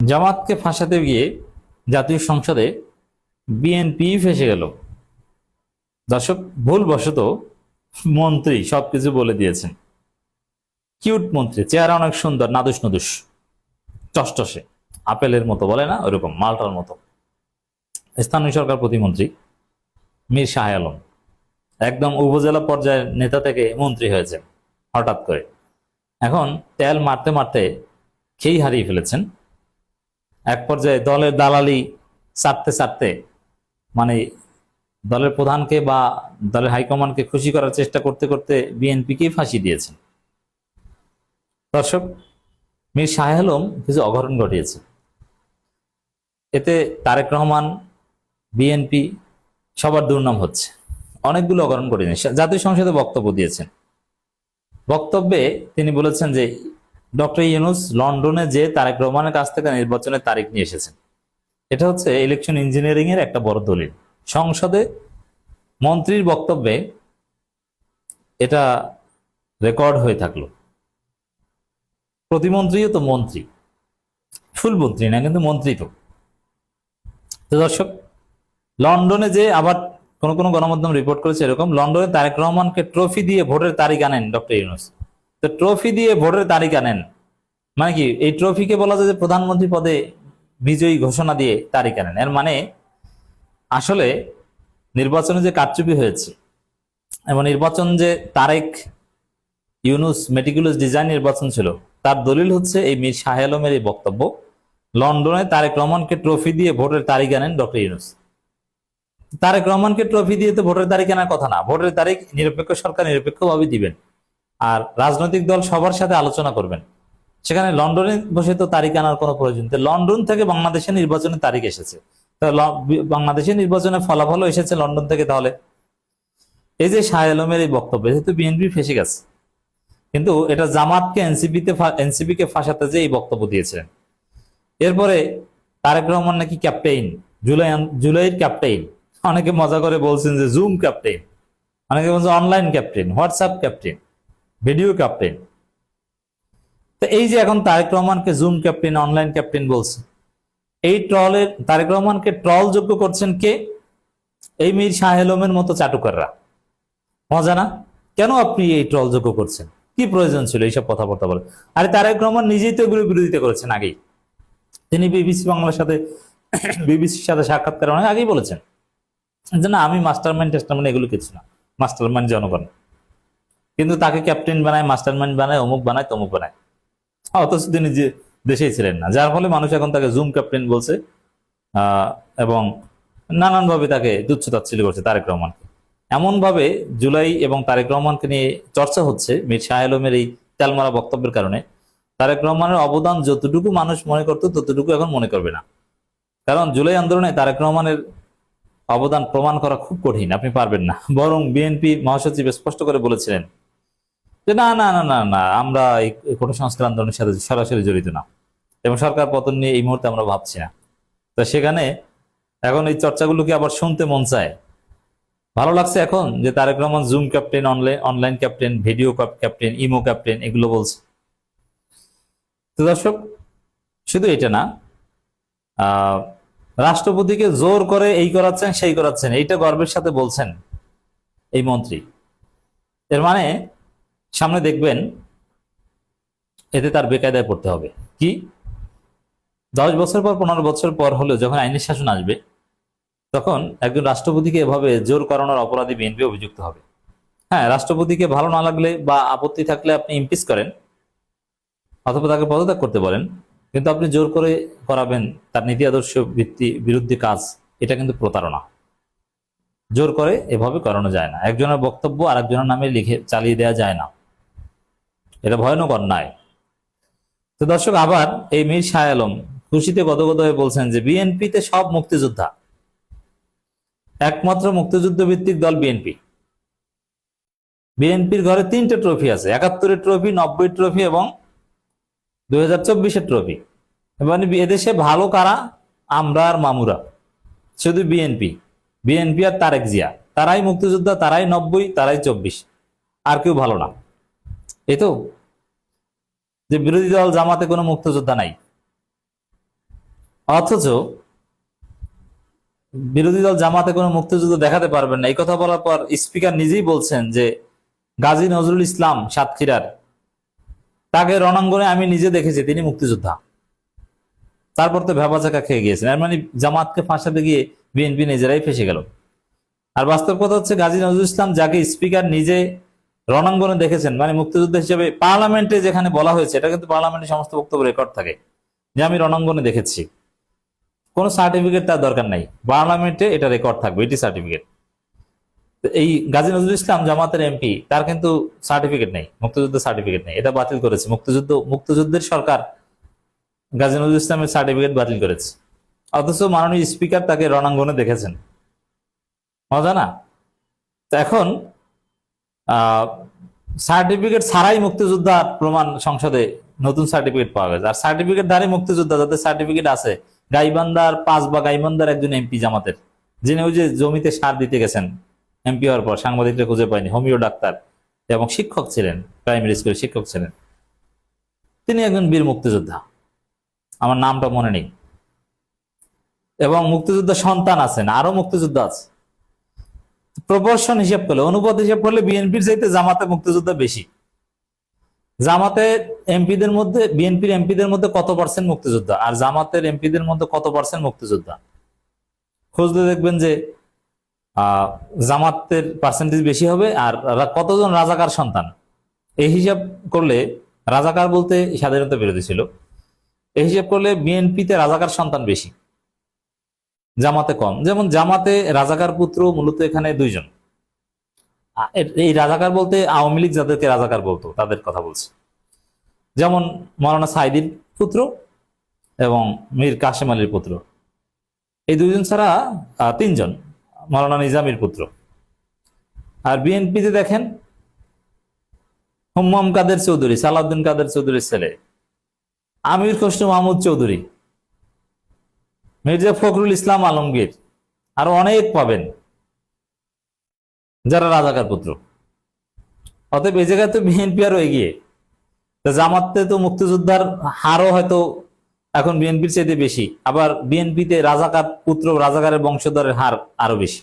জামাতকে ফাঁসাতে গিয়ে জাতীয় সংসদে বিএনপি ফেসে গেল। দর্শক, ভুলবশত মন্ত্রী সবকিছু বলে দিয়েছেন। কিউট মন্ত্রী, চেহারা অনেক সুন্দর, নাদুস নদুস, টসটসে, আপেলের মতো বলে না, ওরকম মালটার মতো। স্থানীয় সরকার প্রতিমন্ত্রী মীর শাহ আলম একদম উপজেলা পর্যায়ের নেতা থেকে মন্ত্রী হয়েছেন হঠাৎ করে। এখন তেল মারতে মারতে খেই হারিয়ে ফেলেছেন। এক পর্যায়ে দলের দালালি চাটতে চাটতে, মানে দলের প্রধানকে বা দলের হাইকমান্ডকে খুশি করার চেষ্টা করতে করতে বিএনপিকেই ফাঁসি দিয়েছেন। দর্শক, মীর শাহ আলম কিছু অঘটন ঘটিয়েছে। এতে তারেক রহমান, বিএনপি সবার দুর্নাম হচ্ছে। অনেকগুলো অঘটন ঘটিয়েছেন। জাতীয় সংসদে বক্তব্য দিয়েছেন। বক্তব্যে তিনি বলেছেন যে ডক্টর ইউনূস লন্ডনে যে তারেক রহমানের কাছ থেকে নির্বাচনের তারিখ নিয়ে এসেছেন। এটা হচ্ছে ইলেকশন ইঞ্জিনিয়ারিং এর একটা বড় দলিল। সংসদে মন্ত্রীর বক্তব্যে এটা রেকর্ড হয়ে থাকলো। প্রতিমন্ত্রীও তো মন্ত্রী, ফুল মন্ত্রী না কিন্তু মন্ত্রী তো। দর্শক, লন্ডনে যে আবার কোন কোন গণমাধ্যম রিপোর্ট করেছে এরকম, লন্ডনে তারেক রহমানকে ট্রফি দিয়ে ভোটের তারিখ আনেন ডক্টর ইউনূস। তো ট্রফি দিয়ে ভোটের তারিখ আনেন মানে কি? এই ট্রফিকে বলা যায় যে প্রধানমন্ত্রী পদে বিজয়ী ঘোষণা দিয়ে তারিখ আনেন। এর মানে আসলে নির্বাচনে যে কারচুপি হয়েছে এবং নির্বাচন যে তারেক ইউনূস মেটিকুলাস ডিজাইন নির্বাচন ছিল, তার দলিল হচ্ছে এই মীর শাহ আলমের এই বক্তব্য। লন্ডনে তারেক রহমানকে ট্রফি দিয়ে ভোটের তারিখ আনেন ডক্টর ইউনূস। তারেক রহমানকে ট্রফি দিয়ে তো ভোটের তারিখ আনার কথা না। ভোটের তারিখ নিরপেক্ষ সরকার নিরপেক্ষভাবে দিবেন, আর রাজনৈতিক দল সবার সাথে আলোচনা করবেন। সেখানে লন্ডনে বসে তো তারিখ আনার কোনো প্রয়োজন নেই। লন্ডন থেকে বাংলাদেশের নির্বাচনের তারিখ এসেছে, বাংলাদেশের নির্বাচনের ফলাফলও এসেছে লন্ডন থেকে। তাহলে এই যে শাহ আলমের এই বক্তব্য, যেহেতু বিএনপি ফেসে গেছে, কিন্তু এটা জামাতকে এনসিপি কে ফাঁসাতে যে এই বক্তব্য দিয়েছিলেন। এরপরে তারেক রহমান নাকি ক্যাপ্টেইন, জুলাইয়ের ক্যাপ্টেইন। অনেকে মজা করে বলছেন যে জুম ক্যাপ্টেইন, অনেকে বলছেন online captain, WhatsApp captain, video captain. তো এই যে এখন তারেক রহমানকে জুম ক্যাপ্টেইন, অনলাইন ক্যাপ্টেইন বলছে, এই ট্রলের তারেক রহমানকে ট্রল যোগ্য করছেন কে? এই মীর শাহ আলমের মতো চাটুকাররা। মজা না? কেন আপনি এই ট্রল যোগ্য করছেন? কি প্রয়োজন ছিল এইসব কথাবার্তা বলে? আরে তারেক রহমান নিজেই তো এগুলো বিরোধিতা করেছেন আগেই। তিনি বিবিসির সাথে সাক্ষাৎকার অনেক আগেই বলেছেন যে না, আমি মাস্টারমাইন্ড টেস্টারমাইন্ড এগুলো কিছু না, মাস্টারমাইন্ড জনগণ। কিন্তু তাকে ক্যাপ্টেন বানায়, মাস্টারমাইন্ড বানায়, অমুক বানায়, তমুক বানায়। অথচ তিনি যে দেশেই ছিলেন না, যার ফলে মানুষ এখন তাকে জুম ক্যাপ্টেন বলছে এবং নানানভাবে তাকে তুচ্ছ-তাচ্ছিল্য করছে তারেক রহমানকে। এমন ভাবে জুলাই এবং তারেক রহমানকে নিয়ে চর্চা হচ্ছে মীর শাহ আলমের এই তেলমারা বক্তব্যের কারণে। তারেক রহমানের অবদান যতটুকু মানুষ মনে করতো ততটুকু এখন মনে করবে না। কারণ জুলাই আন্দোলনে তারেক রহমানের অবদান প্রমাণ করা খুব কঠিন, আপনি পারবেন না। বরং বিএনপি মহাসচিব স্পষ্ট করে বলেছিলেন যে না না না না না, আমরা এই কোটা সংস্কার আন্দোলনের সাথে সরাসরি জড়িত না, এবং সরকার পতন নিয়ে এই মুহূর্তে আমরা ভাবছি না। তো সেখানে এখন এই চর্চাগুলোকে আবার শুনতে মন চায়। ভালো লাগছে এখন যে Tarique Rahman zoom captain, online captain, video captain, Imo captain এগুলো বলছে। তো দর্শক, শুধু এটা না, রাষ্ট্রপতিকে জোর করে এই করাচ্ছেন সেই করাচ্ছেন, এইটা গর্বের সাথে বলছেন এই মন্ত্রী। এর মানে সামনে দেখবেন এতে তার বেকায়দায় পড়তে হবে। কি 10 বছর পর, 15 বছর পর হলেও যখন আইনের শাসন আসবে, তখন একজন রাষ্ট্রপতিকে এভাবে জোর করানোর অপরাধী বিএনপি অভিযুক্ত হবে। হ্যাঁ, রাষ্ট্রপতিকে ভালো না লাগলে বা আপত্তি থাকলে আপনি ইমপিচ করেন অথবা তাকে পদত্যাগ করতে বলেন, কিন্তু আপনি জোর করে করাবেন তার নীতি আদর্শ বিরুদ্ধে কাজ, এটা কিন্তু প্রতারণা। জোর করে এভাবে করানো যায় না। একজনের বক্তব্য আরেকজনের নামে লিখে চালিয়ে দেওয়া যায় না, এটা ভয়ানক অন্যায়। তো দর্শক, আবার এই মীর শাহ আলম খুশিতে গদগদ হয়ে বলছেন যে বিএনপিতে সব মুক্তিযোদ্ধা, একমাত্র মুক্তিযুদ্ধ ভিত্তিক দল বিএনপি। বিএনপির ঘরে 3টে ট্রফি আছে, 71-এর ট্রফি, 90-এর ট্রফি এবং 2024-এর ট্রফি। মানে এদেশে ভালো কারা? আমরা আর মামুরা। শুধু বিএনপি, বিএনপি আর তারেক জিয়া, তারাই মুক্তিযোদ্ধা, তারাই 90, তারাই 24, আর কেউ ভালো না। এই তো যে বিরোধী দল জামাতে কোনো মুক্তিযোদ্ধা নাই। অথচ বিরোধী দল জামাতে কোনো মুক্তিযুদ্ধ দেখাতে পারবেন না, এই কথা বলার পর স্পিকার নিজেই বলছেন যে গাজী নজরুল ইসলাম সাতক্ষীরার, তাকে রণাঙ্গনে আমি নিজে দেখেছি, তিনি মুক্তিযোদ্ধা। তারপর তো ভেবাচাকা খেয়ে গিয়েছেন। এর মানে জামাতকে ফাঁসাতে গিয়ে বিএনপি নিজেরাই ফেসে গেল। আর বাস্তব কথা হচ্ছে, গাজী নজরুল ইসলাম যাকে স্পিকার নিজে রণাঙ্গনে দেখেছেন, মানে মুক্তিযোদ্ধা হিসেবে পার্লামেন্টে যেখানে বলা হয়েছে, এটা কিন্তু পার্লামেন্টে সমস্ত বক্তব্য রেকর্ড থাকে যে আমি রণাঙ্গনে দেখেছি, কোনো সার্টিফিকেট তার দরকার নাই, পার্লামেন্টে এটা রেকর্ড থাকবে, এটি সার্টিফিকেট। এই গাজী নজরুল ইসলাম জামাতের এমপি, তার কিন্তু সার্টিফিকেট নেই, মুক্তিযুদ্ধের সার্টিফিকেট নেই, এটা বাতিল করেছে মুক্তিযুদ্ধের সরকার গাজী নজরুল ইসলামের সার্টিফিকেট বাতিল করেছে। অথচ মাননীয় স্পিকার তাকে রণাঙ্গনে দেখেছেন। মজা না? তো এখন সার্টিফিকেট ছাড়াই মুক্তিযোদ্ধার প্রমাণ সংসদে নতুন সার্টিফিকেট পাওয়া গেছে। আর সার্টিফিকেট ধারী মুক্তিযোদ্ধা যাদের সার্টিফিকেট আছে, গাইবান্ধার গাইবান্ধার একজন এমপি জামাতের, যিনি ওই যে জমিতে সার দিতে গেছেন এমপি হওয়ার পর, সাংবাদিকরা খুঁজে পায়নি, হোমিও ডাক্তার এবং শিক্ষক ছিলেন, প্রাইমারি স্কুলের শিক্ষক ছিলেন, তিনি একজন বীর মুক্তিযোদ্ধা, আমার নামটা মনে নেই। এবং মুক্তিযোদ্ধা সন্তান আছেন, আরো মুক্তিযোদ্ধা আছে। প্রপোর্শন হিসাব করলে, অনুপাত হিসাব করলে বিএনপির চাইতে জামাতে মুক্তিযোদ্ধা বেশি। জামাতের এমপিদের মধ্যে, বিএনপির এমপিদের মধ্যে কত পার্সেন্ট মুক্তিযোদ্ধা, আর জামাতের এমপিদের মধ্যে কত পার্সেন্ট মুক্তিযোদ্ধা, খুঁজলে দেখবেন যে জামাতের পার্সেন্টেজ বেশি হবে। আর কতজন রাজাকার সন্তান, এই হিসাব করলে, রাজাকার বলতে স্বাধীনতা বিরোধী ছিল, এই হিসাব করলে বিএনপিতে রাজাকার সন্তান বেশি, জামাতে কম। যেমন জামাতে রাজাকার পুত্র মূলত এখানে দুইজন। এই রাজাকার বলতে আওয়ামী লীগ যাদেরকে রাজাকার বলতো তাদের কথা বলছে, যেমন মৌলানা সাইদির পুত্র এবং মীর কাশেম আলীর পুত্র, এই দুইজন ছাড়া তিনজন, মৌলানা নিজামীর পুত্র। আর বিএনপিতে দেখেন হুম্মাম কাদের চৌধুরী, সালাউদ্দিন কাদের চৌধুরীর ছেলে, আমির খসরু মাহমুদ চৌধুরী, মির্জা ফখরুল ইসলাম আলমগীর, আরো অনেক পাবেন যারা রাজাকার পুত্র। অতএব এই জায়গায় তো বিএনপি আরো এগিয়ে। জামাতে তো মুক্তিযোদ্ধার হারও হয়তো এখন বিএনপির চাইতে বেশি, আবার বিএনপিতে রাজাকার পুত্র, রাজাকারের বংশধরের হার আরো বেশি।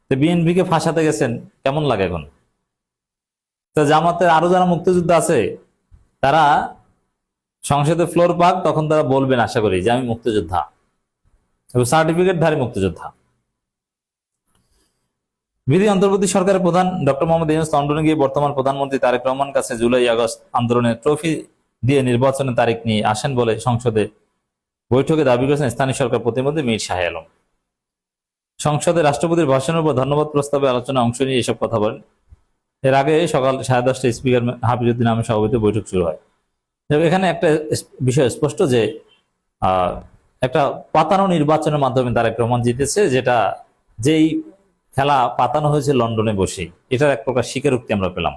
তো বিএনপিকে ফাঁসাতে গেছেন, কেমন লাগে এখন? তো জামাতের আরো যারা মুক্তিযোদ্ধা আছে, তারা সংসদে ফ্লোর পাক, তখন তারা বলবেন আশা করি যে আমি মুক্তিযোদ্ধা এবং সার্টিফিকেট ধারী মুক্তিযোদ্ধা। বিধি অন্তর্বর্তী সরকারের প্রধান ডক্টর মোহাম্মদ ইউনূস লন্ডনে গিয়ে বর্তমান প্রধানমন্ত্রী তারেক রহমান কাছে জুলাই আগস্ট আন্দোলনের ট্রফি দিয়ে নির্বাচনের তারিখ নিয়ে আসেন বলে সংসদে বৈঠকে দাবি করেছেন স্থানীয় সরকার প্রতিমন্ত্রী মীর শাহ আলম। সংসদে রাষ্ট্রপতির ভাষণের উপর ধন্যবাদ প্রস্তাবে আলোচনায় অংশ নিয়ে এসব কথা বলেন। এর আগে সকাল 10:30টায় স্পিকার হাফিজউদ্দিন আহমেদ সভাপতিত্বে বৈঠক শুরু হয়। এখানে একটা বিষয় স্পষ্ট যে একটা পাতানো নির্বাচনের মাধ্যমে তারেক রহমান জিতেছে, যেই খেলা পাতানো হয়েছে লন্ডনে বসে, এটার এক প্রকার স্বীকারোক্তি আমরা পেলাম।